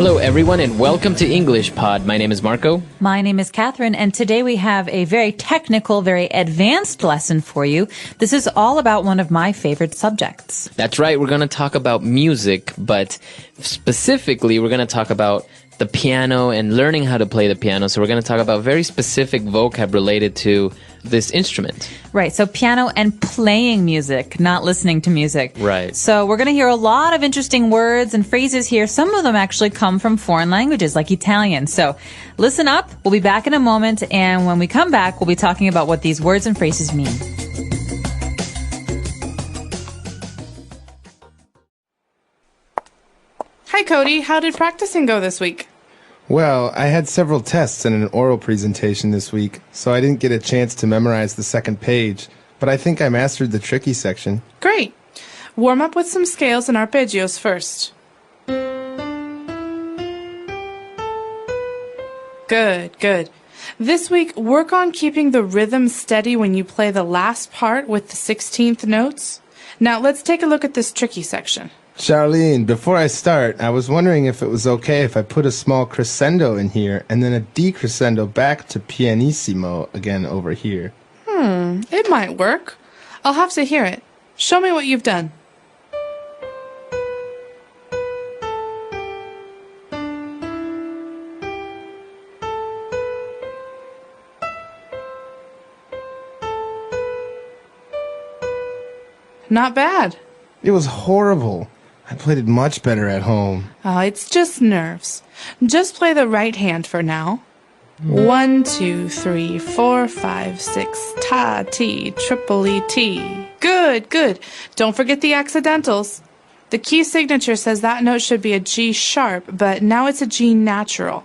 Hello, everyone, and welcome to English Pod. My name is Marco. My name is Catherine, and today we have a very technical, very advanced lesson for you. This is all about one of my favorite subjects. That's right. We're going to talk about music, but specifically, we're going to talk about the piano and learning how to play the piano. So we're going to talk about very specific vocab related to this instrument. Right. So piano and playing music, not listening to music. Right. So we're going to hear a lot of interesting words and phrases here. Some of them actually come from foreign languages like Italian. So listen up. We'll be back in a moment. And when we come back, we'll be talking about what these words and phrases mean. Hi, Cody. How did practicing go this week? Well, I had several tests and an oral presentation this week, so I didn't get a chance to memorize the second page, but I think I mastered the tricky section. Great. Warm up with some scales and arpeggios first. Good. This week, work on keeping the rhythm steady when you play the last part with the 16th notes. Now, let's take a look at this tricky section. Charlene, before I start, I was wondering if it was okay if I put a small crescendo in here and then a decrescendo back to pianissimo again over here. It might work. I'll have to hear it. Show me what you've done. Not bad. It was horrible. I played it much better at home. Oh, it's just nerves. Just play the right hand for now. 1, 2, 3, 4, 5, 6, ta, ti, triple E, T. Good. Don't forget the accidentals. The key signature says that note should be a G sharp, but now it's a G natural.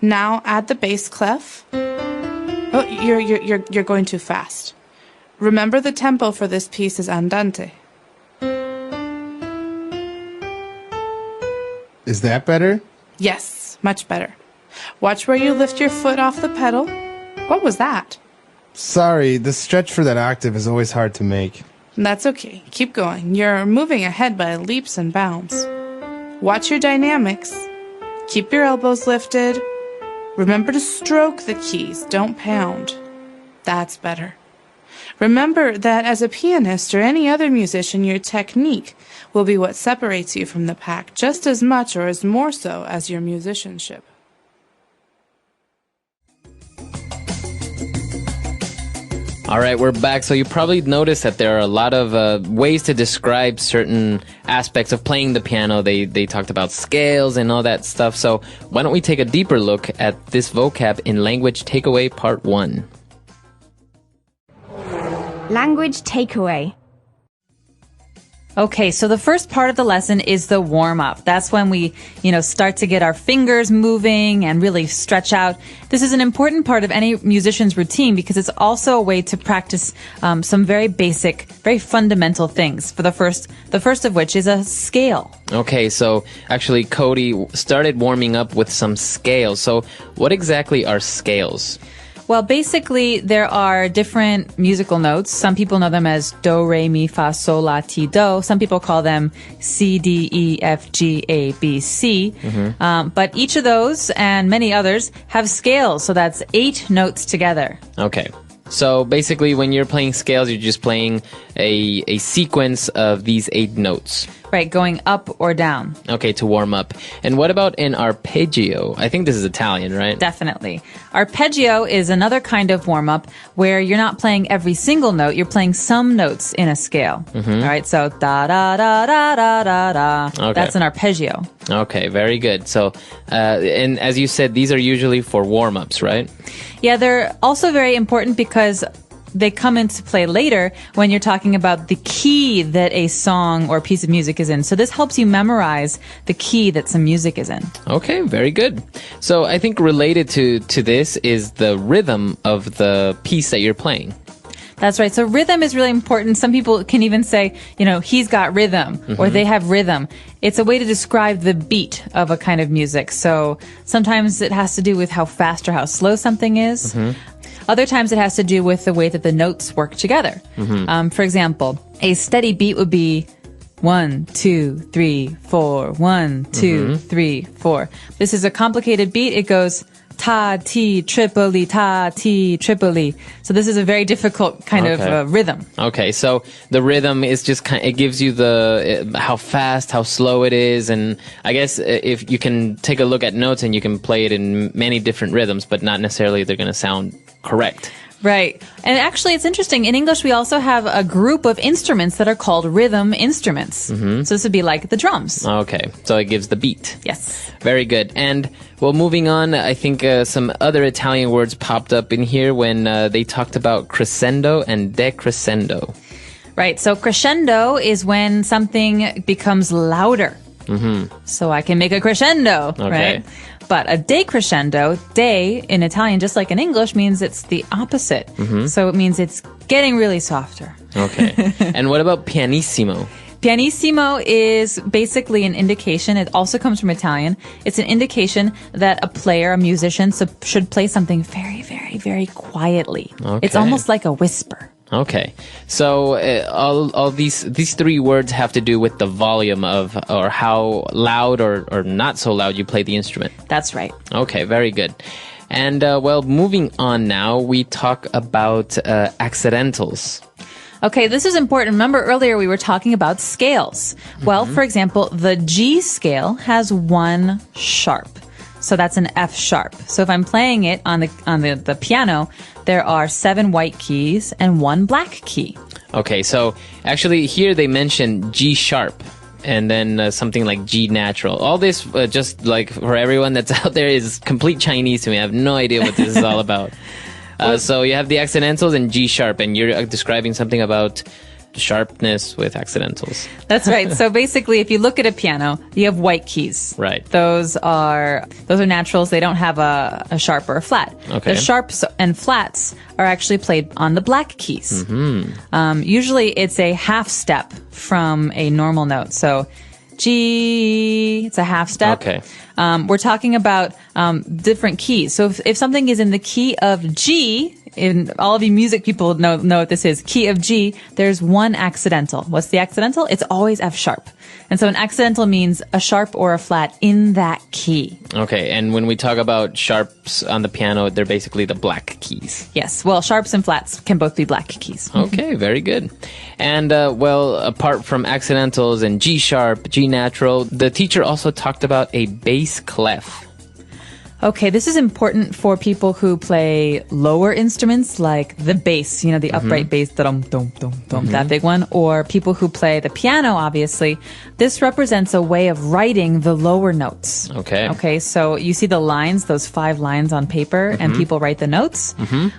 Now add the bass clef. Oh, you're going too fast. Remember the tempo for this piece is andante. Is that better? Yes, much better. Watch where you lift your foot off the pedal. What was that? Sorry, the stretch for that octave is always hard to make. That's okay. Keep going. You're moving ahead by leaps and bounds. Watch your dynamics. Keep your elbows lifted. Remember to stroke the keys. Don't pound. That's better. Remember that as a pianist or any other musician, your technique will be what separates you from the pack just as much or as more so as your musicianship. All right, we're back. So you probably noticed that there are a lot of ways to describe certain aspects of playing the piano. They talked about scales and all that stuff. So why don't we take a deeper look at this vocab in Language Takeaway Part 1. Language takeaway. Okay, so the first part of the lesson is the warm-up. That's when we, start to get our fingers moving and really stretch out. This is an important part of any musician's routine because it's also a way to practice some very basic, very fundamental things. For the first of which is a scale. Okay, so actually Cody started warming up with some scales. So what exactly are scales? Well, basically, there are different musical notes. Some people know them as do, re, mi, fa, sol, la, ti, do. Some people call them C, D, E, F, G, A, B, C. But each of those and many others have scales, so that's 8 notes together. Okay. So basically, when you're playing scales, you're just playing a sequence of these 8 notes. Right, going up or down. Okay, to warm up. And what about an arpeggio? I think this is Italian, right? Definitely. Arpeggio is another kind of warm-up where you're not playing every single note, you're playing some notes in a scale. All right, so da-da-da-da-da-da-da. Okay. That's an arpeggio. Okay, very good. So, and as you said, these are usually for warm-ups, right? Yeah, they're also very important because they come into play later when you're talking about the key that a song or piece of music is in. So this helps you memorize the key that some music is in. Okay, very good. So I think related to this is the rhythm of the piece that you're playing. That's right. So rhythm is really important. Some people can even say, he's got rhythm or they have rhythm. It's a way to describe the beat of a kind of music. So sometimes it has to do with how fast or how slow something is. Other times it has to do with the way that the notes work together. For example, a steady beat would be 1, 2, 3, 4. 1, 2, 3, 4. This is a complicated beat. It goes ta, ti, tripoli, ta, ti, tripoli. So this is a very difficult kind of rhythm. Okay, so the rhythm is just it gives you the how fast, how slow it is, and I guess if you can take a look at notes and you can play it in many different rhythms, but not necessarily they're going to sound correct. Right. And actually, it's interesting. In English, we also have a group of instruments that are called rhythm instruments. So this would be like the drums. Okay, so it gives the beat. Yes. Very good. And, well, moving on, I think some other Italian words popped up in here when they talked about crescendo and decrescendo. Right. So crescendo is when something becomes louder. So I can make a crescendo, right? But a decrescendo, de in Italian, just like in English, means it's the opposite. So it means it's getting really softer. Okay. And what about pianissimo? Pianissimo is basically an indication. It also comes from Italian. It's an indication that a player, a musician, should play something very, very, very quietly. Okay. It's almost like a whisper. Okay, so all these three words have to do with the volume of, or how loud or not so loud you play the instrument. That's right. Okay, very good. And well, moving on now, we talk about accidentals. Okay, this is important. Remember earlier we were talking about scales. Well, for example, the G scale has one sharp. So that's an F sharp. So if I'm playing it on the piano, there are 7 white keys and 1 black key. Okay, so actually here they mention G sharp and then something like G natural. All this, just like for everyone that's out there, is complete Chinese to me. I have no idea what this is all about. So you have the accidentals and G sharp, and you're describing something about sharpness with accidentals. That's right. So basically, if you look at a piano, you have white keys. Right. Those are naturals. They don't have a sharp or a flat. Okay. The sharps and flats are actually played on the black keys. Usually it's a half step from a normal note. So G, it's a half step. Okay. We're talking about different keys. So if something is in the key of G, and all of you music people know what this is, key of G, there's one accidental. What's the accidental? It's always F sharp. And so an accidental means a sharp or a flat in that key. Okay, and when we talk about sharps on the piano, they're basically the black keys. Yes, well, sharps and flats can both be black keys. Okay, very good. And, well, apart from accidentals and G sharp, G natural, the teacher also talked about a bass clef. Okay, this is important for people who play lower instruments like the bass, the upright bass, dum, dum, dum, dum, that big one, or people who play the piano, obviously. This represents a way of writing the lower notes. Okay. Okay, so you see the lines, those 5 lines on paper, and people write the notes.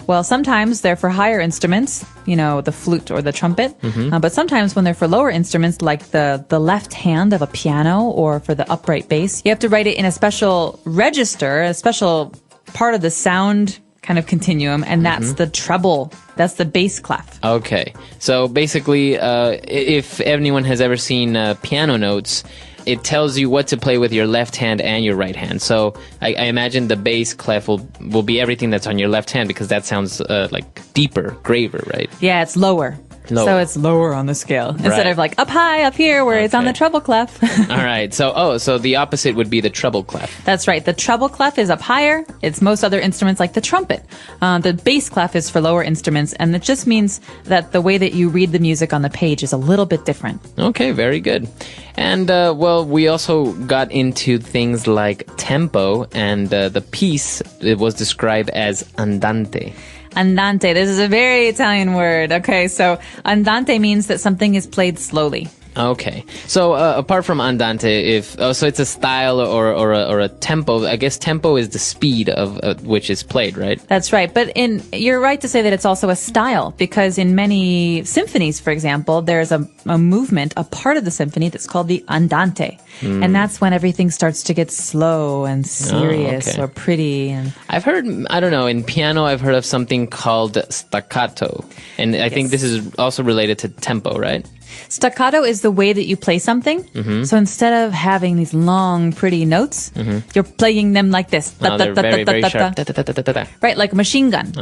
Well, sometimes they're for higher instruments, the flute or the trumpet, but sometimes when they're for lower instruments, like the left hand of a piano or for the upright bass, you have to write it in a special register, a special part of the sound kind of continuum, and that's the treble. That's the bass clef. Okay. So basically, if anyone has ever seen piano notes, it tells you what to play with your left hand and your right hand. So I imagine the bass clef will be everything that's on your left hand, because that sounds like deeper, graver, right? Yeah, it's lower. So it's lower on the scale instead of like up high, up here, where it's on the treble clef. All right. So the opposite would be the treble clef. That's right. The treble clef is up higher. It's most other instruments like the trumpet. The bass clef is for lower instruments, and it just means that the way that you read the music on the page is a little bit different. Okay, very good. And, well, we also got into things like tempo, and the piece, it was described as andante. Andante. This is a very Italian word. Okay, so andante means that something is played slowly. Okay. So, apart from andante, so it's a style or a tempo. I guess tempo is the speed of which is played, right? That's right. But you're right to say that it's also a style, because in many symphonies, for example, there's a movement, a part of the symphony that's called the andante. And that's when everything starts to get slow and serious or pretty. And I've heard, I don't know, in piano, I've heard of something called staccato. And I think this is also related to tempo, right? Staccato is the way that you play something. So instead of having these long, pretty notes, you're playing them like this. No, they're very, very sharp. Right, like a machine gun.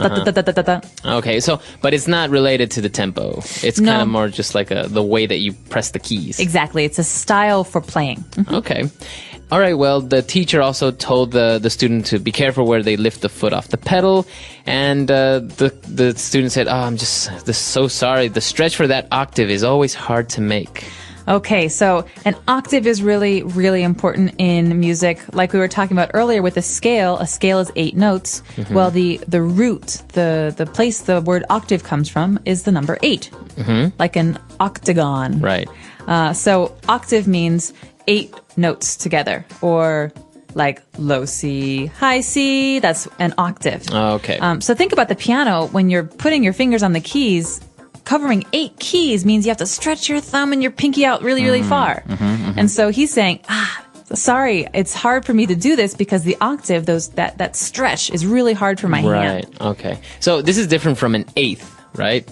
Okay, so, but it's not related to the tempo. It's kind of more just like the way that you press the keys. Exactly. It's a style for playing. Okay. All right, well, the teacher also told the student to be careful where they lift the foot off the pedal. And the student said, I'm just so sorry. The stretch for that octave is always hard to make. Okay, so an octave is really, really important in music. Like we were talking about earlier with a scale is 8 notes. Well, the root, the place the word octave comes from is the number 8, like an octagon. Right. So octave means 8 notes together, or like low C, high C, that's an octave. Okay. So think about the piano. When you're putting your fingers on the keys, covering 8 keys means you have to stretch your thumb and your pinky out really, really far. And so he's saying, sorry, it's hard for me to do this because the octave, that stretch is really hard for my hand. Right, okay. So this is different from an eighth, right?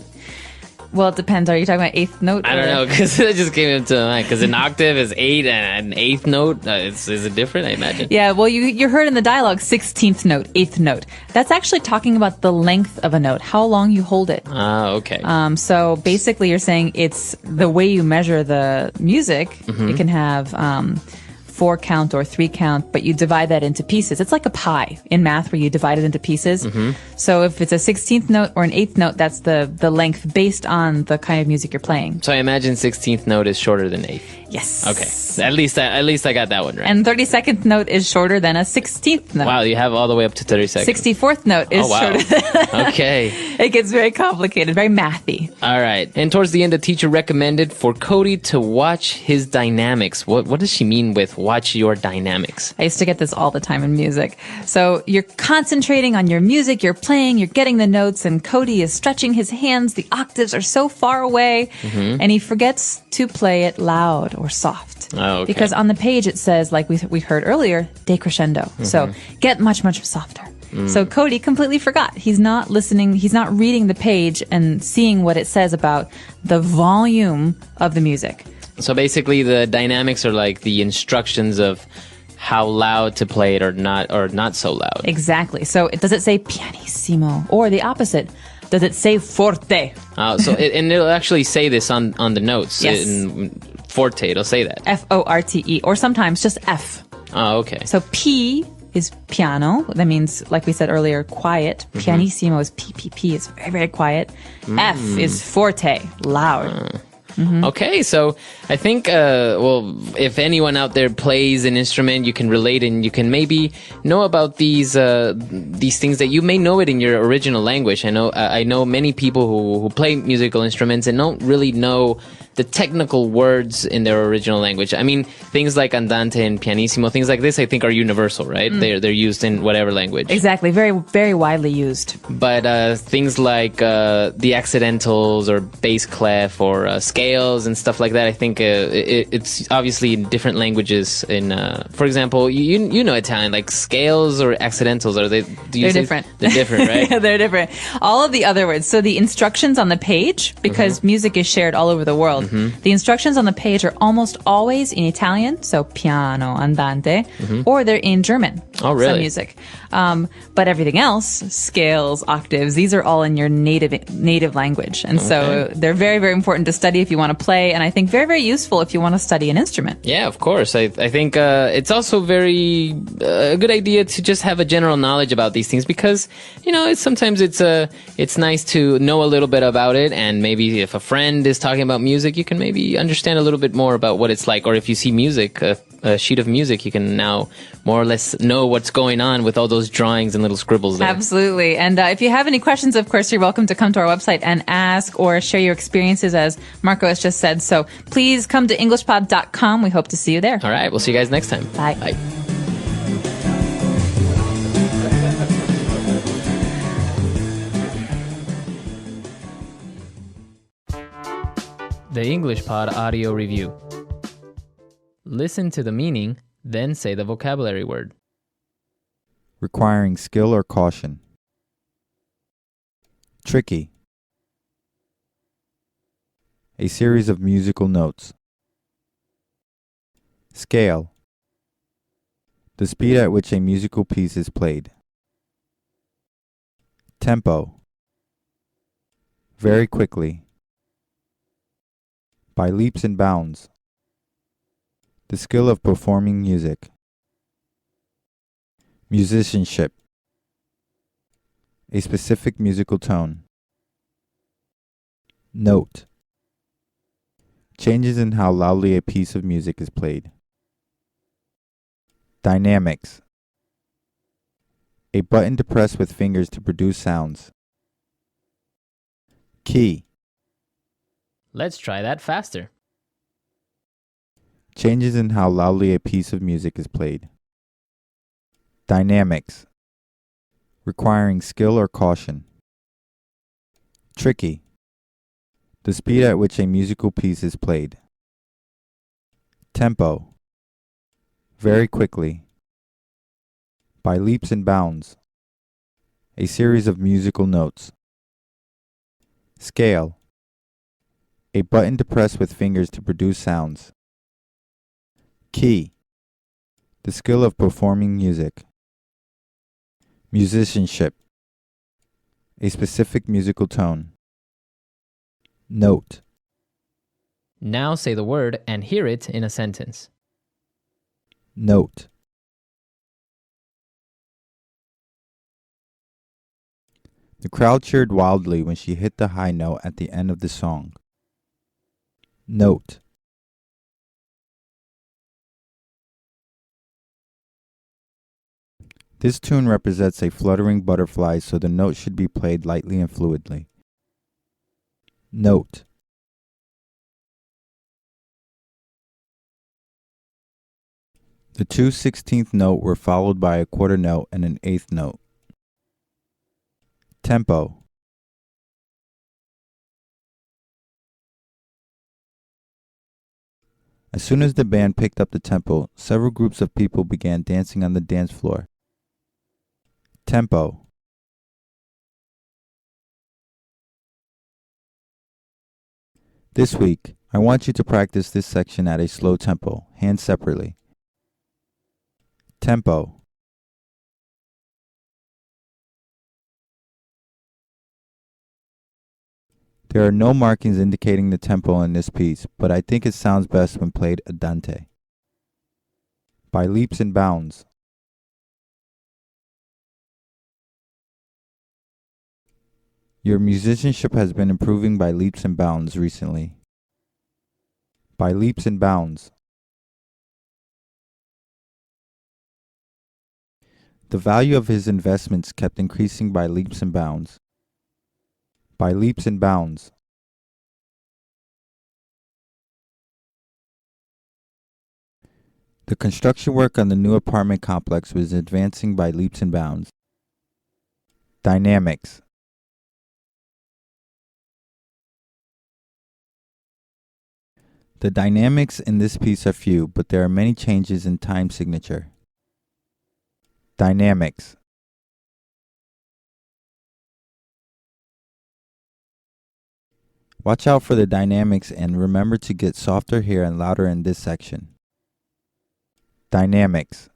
Well, it depends. Are you talking about eighth note? I don't know, because it just came into mind. Because an octave is 8 and an eighth note, is it different, I imagine? Yeah, well, you heard in the dialogue 16th note, 8th note. That's actually talking about the length of a note, how long you hold it. Okay. So basically you're saying it's the way you measure the music. It can have 4 count or 3 count, but you divide that into pieces. It's like a pie in math where you divide it into pieces. So if it's a 16th note or an 8th note, that's the length based on the kind of music you're playing. So I imagine 16th note is shorter than 8th. Yes. Okay. At least I got that one right. And 32nd note is shorter than a 16th note. Wow, you have all the way up to 32nd. 64th note is shorter than Okay. It gets very complicated, very mathy. All right. And towards the end, the teacher recommended for Cody to watch his dynamics. What does she mean with watch your dynamics? I used to get this all the time in music. So you're concentrating on your music, you're playing, you're getting the notes, and Cody is stretching his hands. The octaves are so far away, and he forgets to play it loud or soft. Oh, okay. Because on the page it says, like we heard earlier, decrescendo. So get much, much softer. So Cody completely forgot. He's not listening. He's not reading the page and seeing what it says about the volume of the music. So basically, the dynamics are like the instructions of how loud to play it or not so loud. Exactly. So does it say pianissimo or the opposite? Does it say forte? And it'll actually say this on the notes. Yes. In forte, it'll say that. F-O-R-T-E, or sometimes just F. Oh, okay. So P is piano. That means, like we said earlier, quiet. Pianissimo is P-P-P. It's very, very quiet. F is forte, loud. Okay, so I think, if anyone out there plays an instrument, you can relate and you can maybe know about these things that you may know it in your original language. I know many people who play musical instruments and don't really know the technical words in their original language. I mean, things like andante and pianissimo, things like this, I think are universal, right? They're used in whatever language. Exactly, very, very widely used. But things like the accidentals or bass clef or scales and stuff like that, I think it's obviously in different languages. For example, you know Italian, like scales or accidentals, they're different. They're different, right? Yeah, they're different. All of the other words. So the instructions on the page, because music is shared all over the world, the instructions on the page are almost always in Italian, so piano, andante, or they're in German. Oh, really? Some music. But everything else, scales, octaves, these are all in your native language. And so they're very, very important to study if you want to play, and I think very, very useful if you want to study an instrument. Yeah, of course. I think it's also very a good idea to just have a general knowledge about these things because, sometimes it's nice to know a little bit about it, and maybe if a friend is talking about music, you can maybe understand a little bit more about what it's like, or if you see music, a sheet of music, you can now more or less know what's going on with all those drawings and little scribbles there. Absolutely. And if you have any questions, of course, you're welcome to come to our website and ask or share your experiences, as Marco has just said. So please come to EnglishPod.com. We hope to see you there. All right. We'll see you guys next time. Bye. Bye. The English Pod Audio Review. Listen to the meaning, then say the vocabulary word. Requiring skill or caution. Tricky. A series of musical notes. Scale. The speed at which a musical piece is played. Tempo. Very quickly. By leaps and bounds. The skill of performing music. Musicianship. A specific musical tone. Note. Changes in how loudly a piece of music is played. Dynamics. A button to press with fingers to produce sounds. Key. Let's try that faster. Changes in how loudly a piece of music is played. Dynamics. Requiring skill or caution. Tricky. The speed at which a musical piece is played. Tempo. Very quickly. By leaps and bounds. A series of musical notes. Scale. A button to press with fingers to produce sounds. Key. The skill of performing music. Musicianship. A specific musical tone. Note. Now say the word and hear it in a sentence. Note. The crowd cheered wildly when she hit the high note at the end of the song. Note. This tune represents a fluttering butterfly, so the note should be played lightly and fluidly. Note. The two 16th note were followed by a quarter note and an eighth note. Tempo. As soon as the band picked up the tempo, several groups of people began dancing on the dance floor. Tempo. This week, I want you to practice this section at a slow tempo, hands separately. Tempo. There are no markings indicating the tempo in this piece, but I think it sounds best when played andante. By leaps and bounds. Your musicianship has been improving by leaps and bounds recently. By leaps and bounds. The value of his investments kept increasing by leaps and bounds. By leaps and bounds. The construction work on the new apartment complex was advancing by leaps and bounds. Dynamics. The dynamics in this piece are few, but there are many changes in time signature. Dynamics. Watch out for the dynamics and remember to get softer here and louder in this section. Dynamics.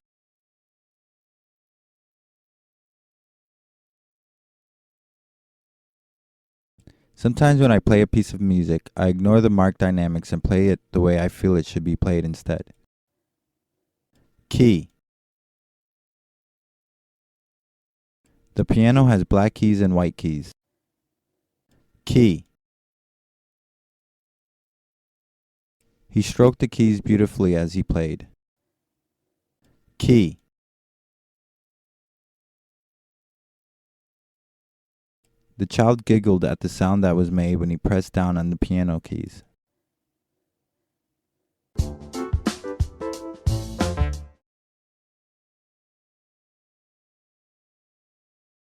Sometimes when I play a piece of music, I ignore the marked dynamics and play it the way I feel it should be played instead. Key. The piano has black keys and white keys. Key. He stroked the keys beautifully as he played. Key. The child giggled at the sound that was made when he pressed down on the piano keys.